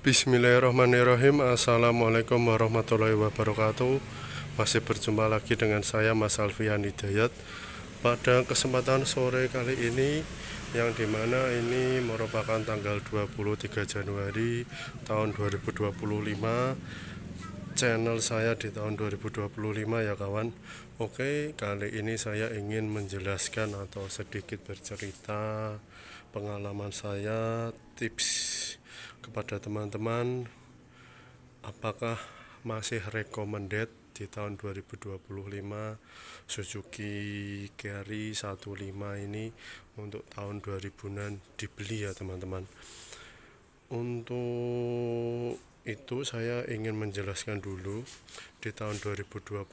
Bismillahirrahmanirrahim. Assalamualaikum warahmatullahi wabarakatuh. Masih berjumpa lagi dengan saya Mas Alfian Hidayat pada kesempatan sore kali ini, yang dimana ini merupakan tanggal 23 Januari tahun 2025, channel saya di tahun 2025 ya kawan. Oke, kali ini saya ingin menjelaskan atau sedikit bercerita pengalaman saya, tips kepada teman-teman, apakah masih recommended di tahun 2025 Suzuki Carry 15 ini untuk tahun 2000-an dibeli ya teman-teman. Untuk itu saya ingin menjelaskan dulu, di tahun 2025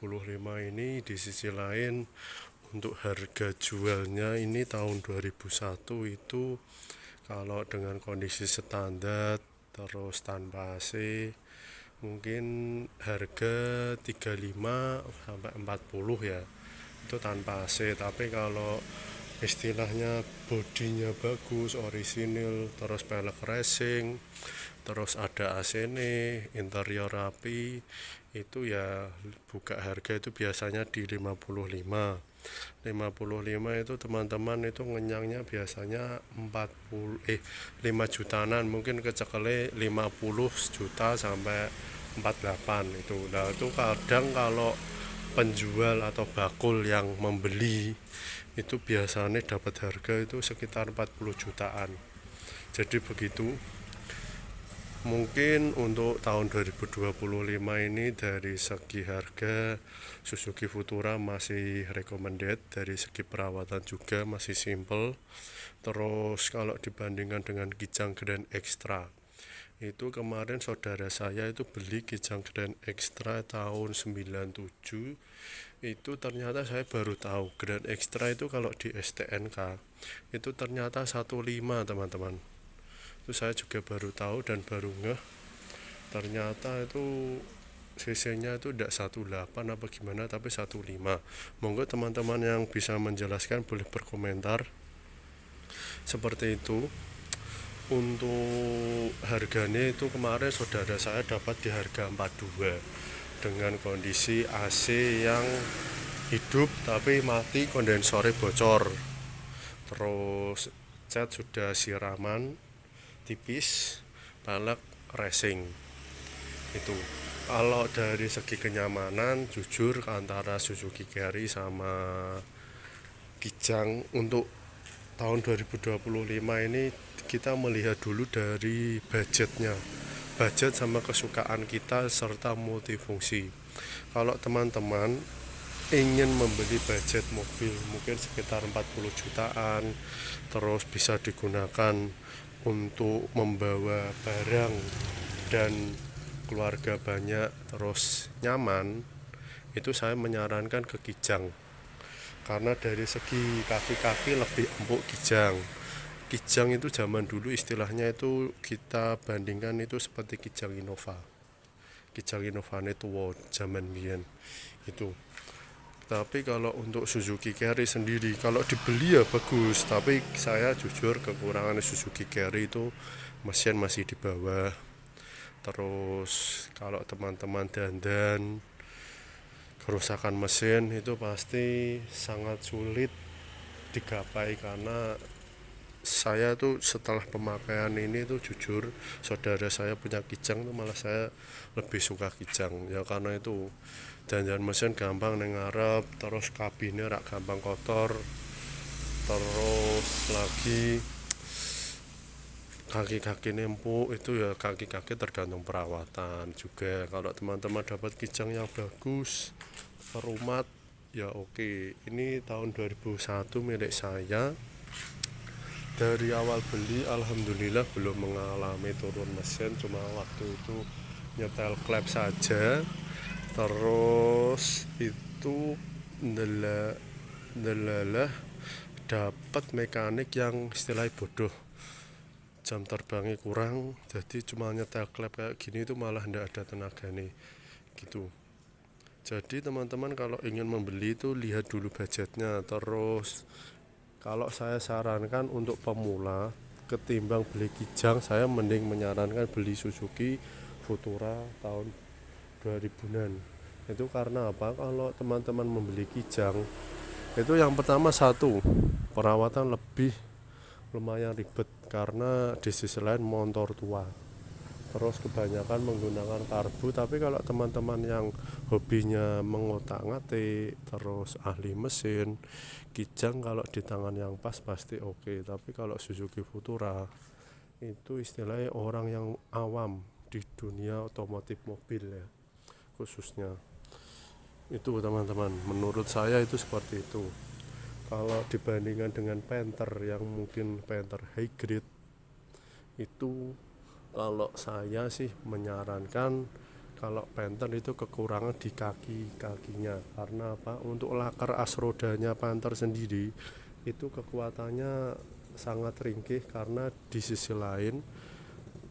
ini di sisi lain untuk harga jualnya ini tahun 2001 itu kalau dengan kondisi standar terus tanpa AC mungkin harga 35 sampai 40 ya, itu tanpa AC. Tapi kalau istilahnya bodinya bagus, orisinil, terus pelek racing, terus ada AC nih, interior rapi, itu ya buka harga itu biasanya di 55 itu teman-teman itu ngenyangnya biasanya 5 jutaan, mungkin kecekele 50 juta sampai 48 itu. Nah itu kadang kalau penjual atau bakul yang membeli itu biasanya dapat harga itu sekitar 40 jutaan. Jadi begitu. Mungkin untuk tahun 2025 ini dari segi harga Suzuki Futura masih recommended, dari segi perawatan juga masih simple. Terus kalau dibandingkan dengan Kijang Grand Extra, itu kemarin saudara saya itu beli Kijang Grand Extra tahun 97, itu ternyata saya baru tahu Grand Extra itu kalau di STNK itu ternyata 15 teman-teman. Itu saya juga baru tahu dan baru ngeh, ternyata itu cc-nya itu tidak 18 apa gimana, tapi 15. Monggo teman-teman yang bisa menjelaskan boleh berkomentar seperti itu. Untuk harganya itu kemarin saudara saya dapat di harga 42 dengan kondisi AC yang hidup tapi mati, kondensornya bocor, terus cat sudah siraman tipis, pelek racing. Itu kalau dari segi kenyamanan jujur antara Suzuki Carry sama Kijang untuk tahun 2025 ini kita melihat dulu dari budget sama kesukaan kita serta multifungsi. Kalau teman-teman ingin membeli budget mobil mungkin sekitar 40 jutaan, terus bisa digunakan untuk membawa barang dan keluarga banyak terus nyaman, itu saya menyarankan ke Kijang. Karena dari segi kaki-kaki lebih empuk Kijang. Kijang itu zaman dulu istilahnya itu kita bandingkan itu seperti Kijang Innova. Kijang Innova itu zaman biyen itu. Tapi kalau untuk Suzuki Carry sendiri kalau dibeli ya bagus, tapi saya jujur kekurangan Suzuki Carry itu mesin masih di bawah. Terus kalau teman-teman dandan kerusakan mesin itu pasti sangat sulit digapai, karena saya tuh setelah pemakaian ini tuh jujur saudara saya punya Kijang tuh malah saya lebih suka Kijang ya, karena itu dandan mesin gampang neng ngarep, terus kabinnya rak gampang kotor, terus lagi kaki-kaki empuk. Itu ya kaki-kaki tergantung perawatan juga. Kalau teman-teman dapat Kijang yang bagus perumat ya oke. Ini tahun 2001 milik saya. Dari awal beli alhamdulillah belum mengalami turun mesin, cuma waktu itu nyetel klep saja. Terus itu ndelalah dapat mekanik yang istilahnya bodoh, jam terbangnya kurang, jadi cuma nyetel klep kayak gini itu malah ndak ada tenaga nih gitu. Jadi teman-teman kalau ingin membeli itu lihat dulu budgetnya. Terus kalau saya sarankan untuk pemula ketimbang beli Kijang, saya mending menyarankan beli Suzuki Futura tahun 2000-an. Itu karena apa? Kalau teman-teman membeli Kijang, itu yang pertama satu, perawatan lebih lumayan ribet karena di sisi lain motor tua. Terus kebanyakan menggunakan karbu, tapi kalau teman-teman yang hobinya mengotak-ngatik, terus ahli mesin, Kijang kalau di tangan yang pas pasti oke. Tapi kalau Suzuki Futura itu istilahnya orang yang awam di dunia otomotif mobil ya, khususnya itu teman-teman, menurut saya itu seperti itu. Kalau dibandingkan dengan Panther yang mungkin Panther high grade, itu kalau saya sih menyarankan kalau Panther itu kekurangan di kaki-kakinya. Karena apa? Untuk lakar as rodanya Panther sendiri itu kekuatannya sangat ringkih, karena di sisi lain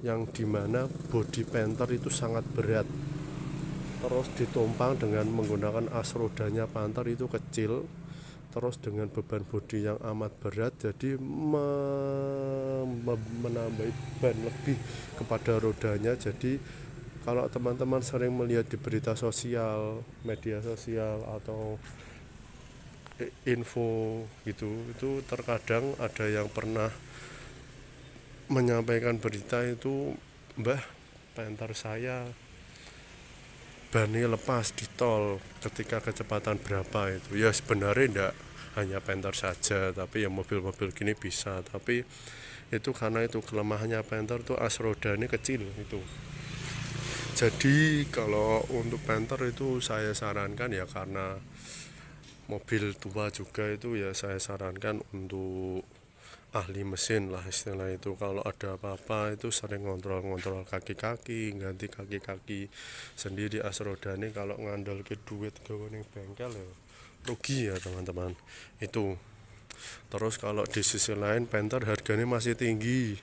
yang dimana bodi Panther itu sangat berat, terus ditumpang dengan menggunakan as rodanya Panther itu kecil, terus dengan beban bodi yang amat berat, jadi menambah beban lebih kepada rodanya. Jadi kalau teman-teman sering melihat di berita sosial, media sosial atau info gitu, itu terkadang ada yang pernah menyampaikan berita itu, Mbah, Panther saya bannya lepas di tol ketika kecepatan berapa itu. Ya sebenarnya enggak hanya Panther saja, tapi ya mobil-mobil gini bisa. Tapi itu karena itu kelemahannya Panther tuh as rodanya kecil itu. Jadi kalau untuk Panther itu saya sarankan ya, karena mobil tua juga itu ya, saya sarankan untuk ahli mesin lah istilah itu. Kalau ada apa-apa itu sering ngontrol kaki-kaki, ganti kaki-kaki sendiri as rodane. Kalau ngandel ke duit gawe ning bengkel ya rugi ya teman-teman itu. Terus kalau di sisi lain Panther harganya masih tinggi.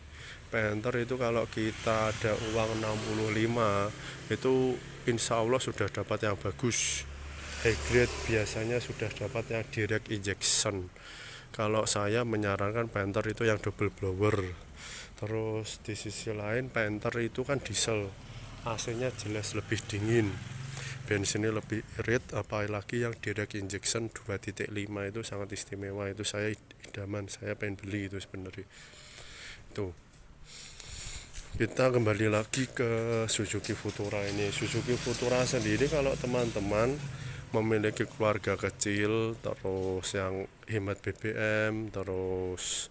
Panther itu kalau kita ada uang 65 itu insya Allah sudah dapat yang bagus. High grade biasanya sudah dapat yang direct injection. Kalau saya menyarankan Panther itu yang double blower. Terus di sisi lain Panther itu kan diesel, AC-nya jelas lebih dingin, bensinnya lebih irit, apalagi yang direct injection 2.5 itu sangat istimewa. Itu saya idaman, saya pengen beli itu sebenarnya. Itu kita kembali lagi ke Suzuki Futura ini. Suzuki Futura sendiri kalau teman-teman memiliki keluarga kecil, terus yang hemat BBM, terus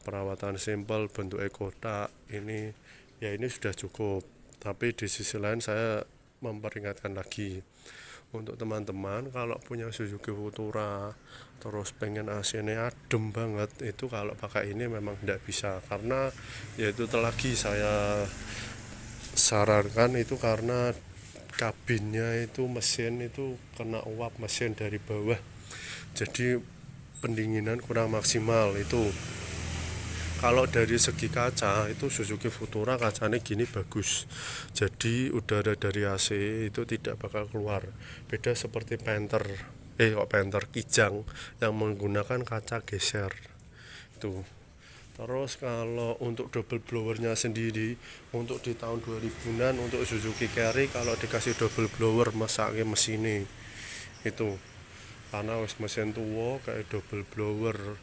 perawatan simpel, bentuk kotak, ini ya ini sudah cukup. Tapi di sisi lain saya memperingatkan lagi untuk teman-teman kalau punya Suzuki Futura terus pengen AC-nya adem banget, itu kalau pakai ini memang tidak bisa. Karena ya itu lagi saya sarankan itu karena kabinnya itu mesin itu kena uap mesin dari bawah, jadi pendinginan kurang maksimal itu. Kalau dari segi kaca itu Suzuki Futura kacanya gini bagus, jadi udara dari AC itu tidak bakal keluar. Beda seperti Panther Kijang yang menggunakan kaca geser itu. Terus kalau untuk double blowernya sendiri untuk di tahun 2000-an untuk Suzuki Carry kalau dikasih double blower masake mesinnya itu, karena wis mesin tua kayak double blower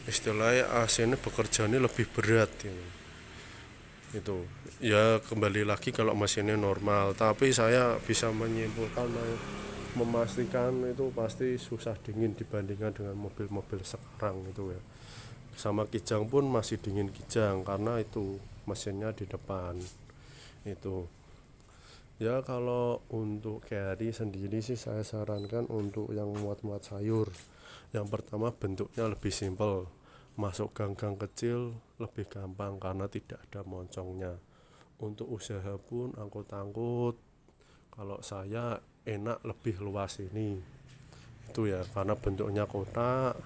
istilahnya AC-nya bekerjanya lebih berat gitu. Itu ya kembali lagi kalau mesinnya normal, tapi saya bisa menyimpulkan memastikan itu pasti susah dingin dibandingkan dengan mobil-mobil sekarang itu ya. Sama Kijang pun masih dingin Kijang karena itu mesinnya di depan itu. Ya kalau untuk carry sendiri sih saya sarankan untuk yang muat-muat sayur. Yang pertama bentuknya lebih simpel, masuk gang-gang kecil lebih gampang karena tidak ada moncongnya. Untuk usaha pun angkut-angkut kalau saya enak lebih luas ini itu ya, karena bentuknya kotak,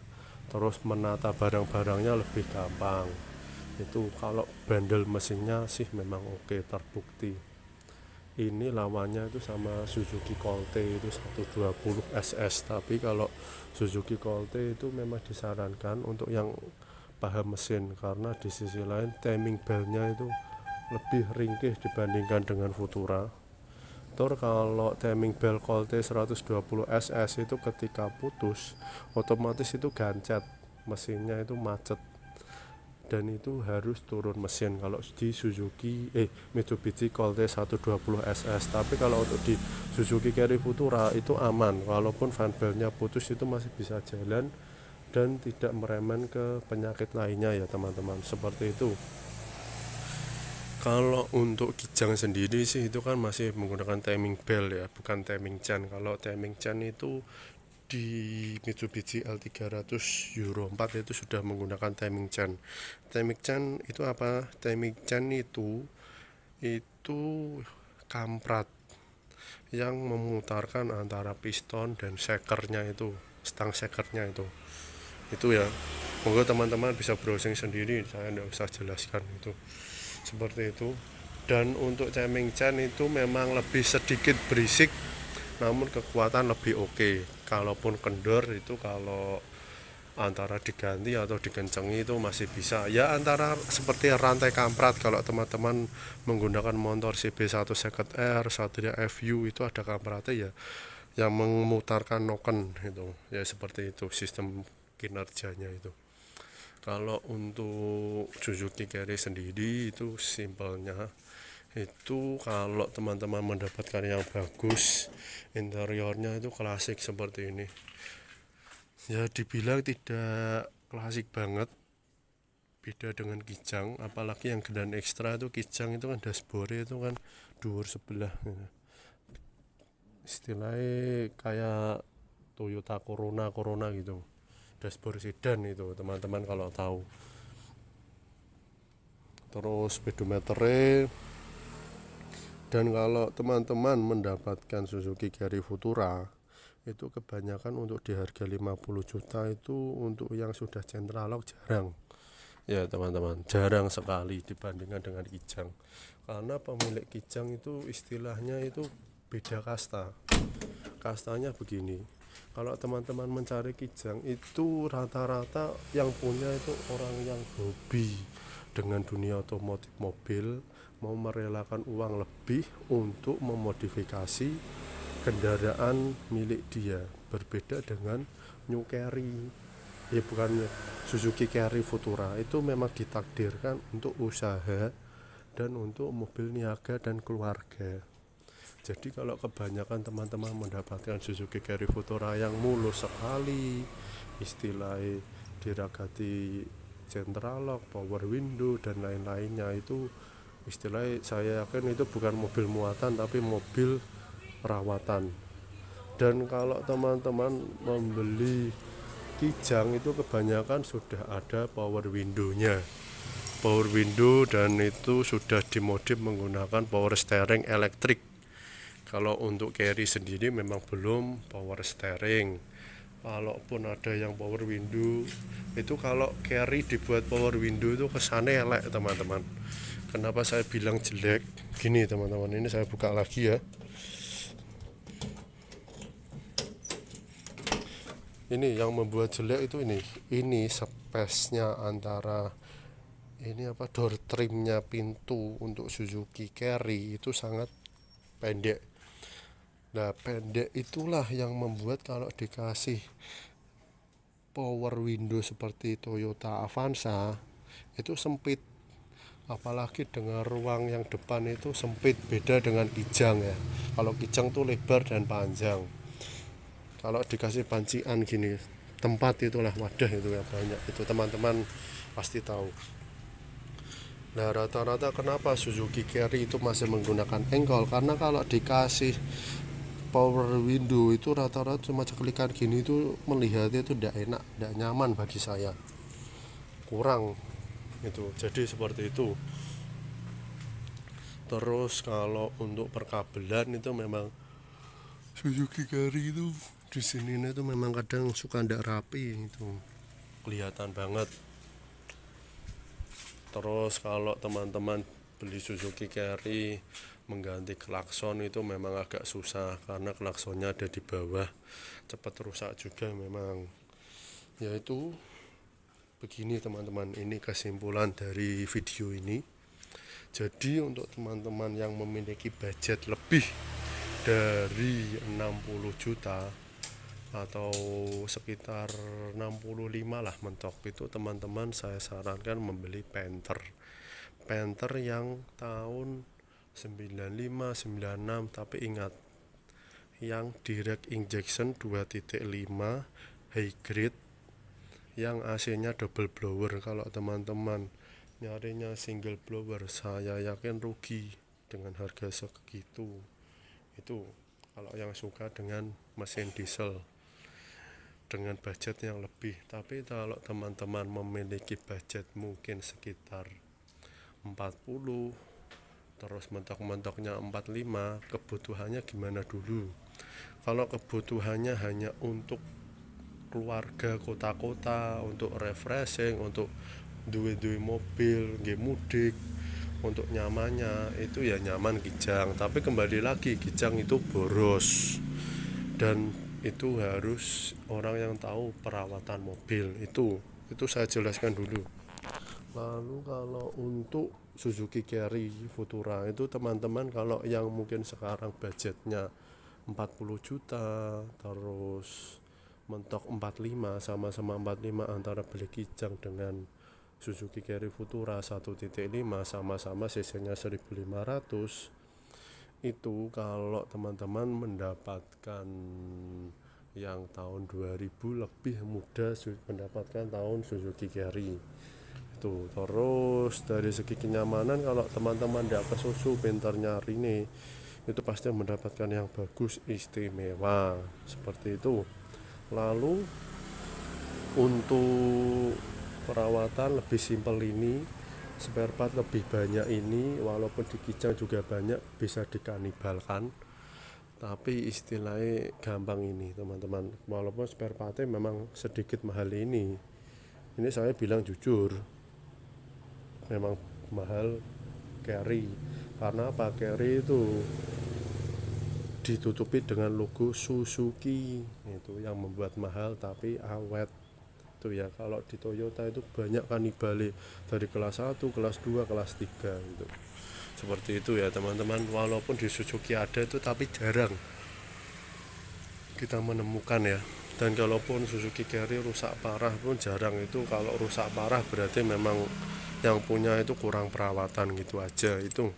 terus menata barang-barangnya lebih gampang itu. Kalau bandel mesinnya sih memang oke, terbukti. Ini lawannya itu sama Suzuki Colte itu 120 SS, tapi kalau Suzuki Colte itu memang disarankan untuk yang paham mesin, karena di sisi lain timing belnya itu lebih ringkih dibandingkan dengan Futura. Kalau timing bel Colt 120 SS itu ketika putus otomatis itu gancet, mesinnya itu macet, dan itu harus turun mesin kalau di Mitsubishi Colt 120 SS. Tapi kalau untuk di Suzuki Carry Futura itu aman, walaupun fan belnya putus itu masih bisa jalan dan tidak meremen ke penyakit lainnya ya teman-teman, seperti itu. Kalau untuk kijang sendiri sih itu kan masih menggunakan timing belt ya, bukan timing chain. Kalau timing chain itu di Mitsubishi L300 Euro 4 itu sudah menggunakan timing chain. Timing chain itu apa? Timing chain itu kamprat yang memutarkan antara piston dan shakernya itu, stang shakernya itu ya. Monggo teman-teman bisa browsing sendiri, saya tidak usah jelaskan itu. Seperti itu. Dan untuk timing chain itu memang lebih sedikit berisik, namun kekuatan lebih oke. Kalaupun kendor itu kalau antara diganti atau dikencengi itu masih bisa ya, antara seperti rantai kamprat. Kalau teman-teman menggunakan motor CB1 Second R, Satria FU itu ada kampratnya ya, yang memutarkan noken itu ya, seperti itu sistem kinerjanya itu. Kalau untuk Suzuki Carry sendiri itu simpelnya itu, kalau teman-teman mendapatkan yang bagus, interiornya itu klasik seperti ini ya, dibilang tidak klasik banget, beda dengan kijang. Apalagi yang Grand Extra itu, kijang itu kan dashboard itu kan dhuwur sebelah gitu. Istilahnya kayak Toyota Corona gitu, dashboard sedan itu teman-teman kalau tahu. Terus speedometernya. Dan kalau teman-teman mendapatkan Suzuki Carry Futura itu kebanyakan untuk di harga 50 juta itu untuk yang sudah central lock jarang ya teman-teman, jarang sekali dibandingkan dengan kijang. Karena pemilik kijang itu istilahnya itu beda kasta. Kastanya begini, kalau teman-teman mencari kijang itu rata-rata yang punya itu orang yang hobi dengan dunia otomotif mobil, mau merelakan uang lebih untuk memodifikasi kendaraan milik dia. Berbeda dengan New Carry ya, bukan Suzuki Carry Futura, itu memang ditakdirkan untuk usaha dan untuk mobil niaga dan keluarga. Jadi kalau kebanyakan teman-teman mendapatkan Suzuki Carry Futura yang mulus sekali, istilahnya diragati central lock, power window dan lain-lainnya, itu istilahnya saya yakin itu bukan mobil muatan tapi mobil perawatan. Dan kalau teman-teman membeli kijang itu kebanyakan sudah ada power window-nya, dan itu sudah dimodif menggunakan power steering elektrik. Kalau untuk Carry sendiri memang belum power steering. Kalaupun ada yang power window itu, kalau Carry dibuat power window itu kesannya elek teman-teman. Kenapa saya bilang jelek? Gini teman-teman, ini saya buka lagi ya. Ini yang membuat jelek itu ini space-nya antara ini door trimnya, pintu untuk Suzuki Carry itu sangat pendek. Nah, pendek itulah yang membuat kalau dikasih power window seperti Toyota Avanza itu sempit. Apalagi dengan ruang yang depan itu sempit, beda dengan kijang ya. Kalau kijang tuh lebar dan panjang. Kalau dikasih pancian gini, tempat itulah wadah itu ya banyak. Itu teman-teman pasti tahu. Nah, rata-rata kenapa Suzuki Carry itu masih menggunakan engkol? Karena kalau dikasih power window itu rata-rata cuma ceklikan gini itu melihatnya itu tidak enak, tidak nyaman bagi saya, kurang itu. Jadi seperti itu. Terus kalau untuk perkabelan itu memang Suzuki Carry itu di sini itu memang kadang suka tidak rapi, itu kelihatan banget. Terus kalau teman-teman beli Suzuki Carry mengganti klakson itu memang agak susah karena klaksonnya ada di bawah, cepat rusak juga memang. Yaitu begini teman-teman, ini kesimpulan dari video ini. Jadi untuk teman-teman yang memiliki budget lebih dari 60 juta atau sekitar 65 lah mentok, itu teman-teman saya sarankan membeli Panther yang tahun 95 96, tapi ingat yang direct injection 2.5 high grade yang AC-nya double blower. Kalau teman-teman nyarinya single blower, saya yakin rugi dengan harga segitu. Itu kalau yang suka dengan mesin diesel dengan budget yang lebih. Tapi kalau teman-teman memiliki budget mungkin sekitar 40, terus mentok-mentoknya 45, kebutuhannya gimana dulu? Kalau kebutuhannya hanya untuk keluarga kota-kota, untuk refreshing, untuk duwe-duwe mobil, nggih mudik, untuk nyamannya itu ya nyaman Kijang. Tapi kembali lagi, Kijang itu boros dan itu harus orang yang tahu perawatan mobil. Itu saya jelaskan dulu. Lalu kalau untuk Suzuki Carry Futura itu teman-teman, kalau yang mungkin sekarang budgetnya 40 juta terus mentok 45, sama-sama 45, antara beli Kijang dengan Suzuki Carry Futura 1.5, sama-sama cc-nya 1500, itu kalau teman-teman mendapatkan yang tahun 2000 lebih mudah mendapatkan tahun Suzuki Carry itu. Terus dari segi kenyamanan, kalau teman-teman tidak ke susu pintar nyari nih, itu pasti mendapatkan yang bagus istimewa seperti itu. Lalu untuk perawatan lebih simpel ini, spare part lebih banyak ini, walaupun di Kijang juga banyak bisa dikanibalkan, tapi istilahnya gampang ini teman-teman. Walaupun spare partnya memang sedikit mahal ini saya bilang jujur, memang mahal Carry. Karena apa? Carry itu ditutupi dengan logo Suzuki, itu yang membuat mahal tapi awet itu ya. Kalau di Toyota itu banyak kanibale dari kelas 1, kelas 2, kelas 3 gitu. Seperti itu ya teman-teman. Walaupun di Suzuki ada itu, tapi jarang kita menemukan ya. Dan kalaupun Suzuki Carry rusak parah pun jarang. Itu kalau rusak parah berarti memang yang punya itu kurang perawatan gitu aja. Itu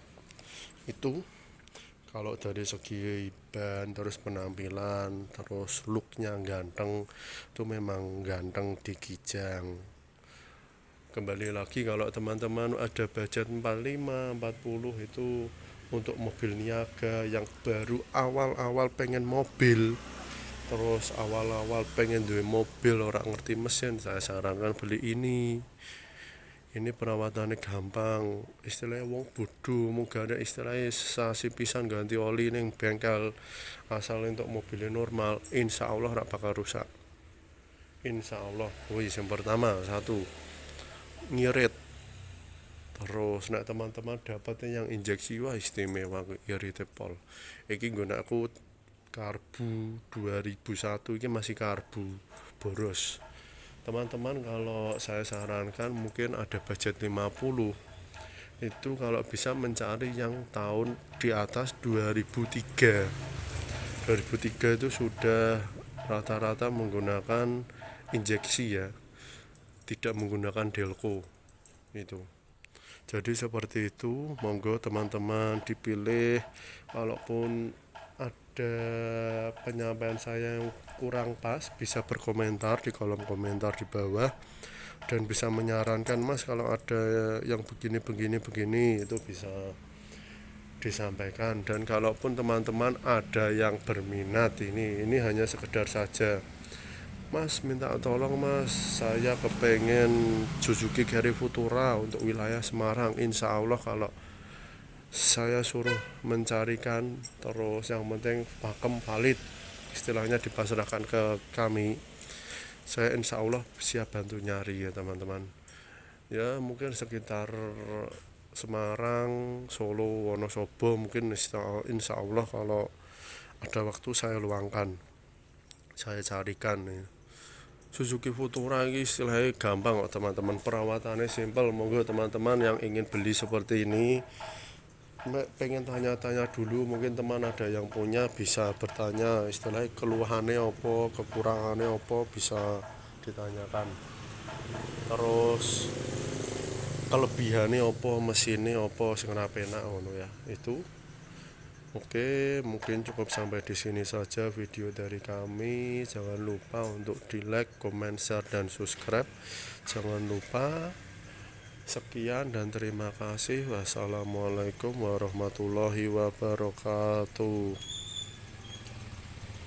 kalau dari segi ban, terus penampilan, terus looknya ganteng, itu memang ganteng di Kijang. Kembali lagi, kalau teman-teman ada budget 45, 40, itu untuk mobil niaga yang baru awal-awal pengen mobil, terus awal-awal pengen duwe mobil orang ngerti mesin, saya sarankan beli ini perawatannya gampang. Istilahnya wong bodoh mau gak ada istilahnya sasi pisan ganti oli ning bengkel, asal untuk mobilnya normal, insya Allah gak bakal rusak, insya Allah. Yang pertama, satu, ngirit. Terus nek teman-teman dapatnya yang injeksi, wah istimewa iritipol. Iki nggunaku karbu 2001, ini masih karbu boros. Teman-teman kalau saya sarankan mungkin ada budget 50, itu kalau bisa mencari yang tahun di atas 2003 itu sudah rata-rata menggunakan injeksi ya, tidak menggunakan delco itu. Jadi seperti itu, monggo teman-teman dipilih. Kalaupun ada penyampaian saya yang kurang pas, bisa berkomentar di kolom komentar di bawah, dan bisa menyarankan, Mas kalau ada yang begini itu bisa disampaikan. Dan kalaupun teman-teman ada yang berminat, ini hanya sekedar saja, Mas minta tolong Mas, saya kepengen Suzuki Carry Futura untuk wilayah Semarang. Insya Allah kalau saya suruh mencarikan, terus yang penting pakem valid, istilahnya dipasrahkan ke kami, saya insya Allah siap bantu nyari ya teman-teman. Ya mungkin sekitar Semarang, Solo, Wonosobo, mungkin insya Allah kalau ada waktu saya luangkan, saya carikan ya. Suzuki Futura ini istilahnya gampang kok teman-teman, perawatannya simpel. Monggo teman-teman yang ingin beli seperti ini, pengen tanya-tanya dulu, mungkin teman ada yang punya bisa bertanya istilahnya keluhannya apa, kekurangannya apa, bisa ditanyakan. Terus kelebihannya apa, mesinnya apa, sing enak ngono ya. Itu oke, mungkin cukup sampai di sini saja video dari kami. Jangan lupa untuk di like, comment, share, dan subscribe. Jangan lupa. Sekian dan terima kasih. Wassalamualaikum warahmatullahi wabarakatuh.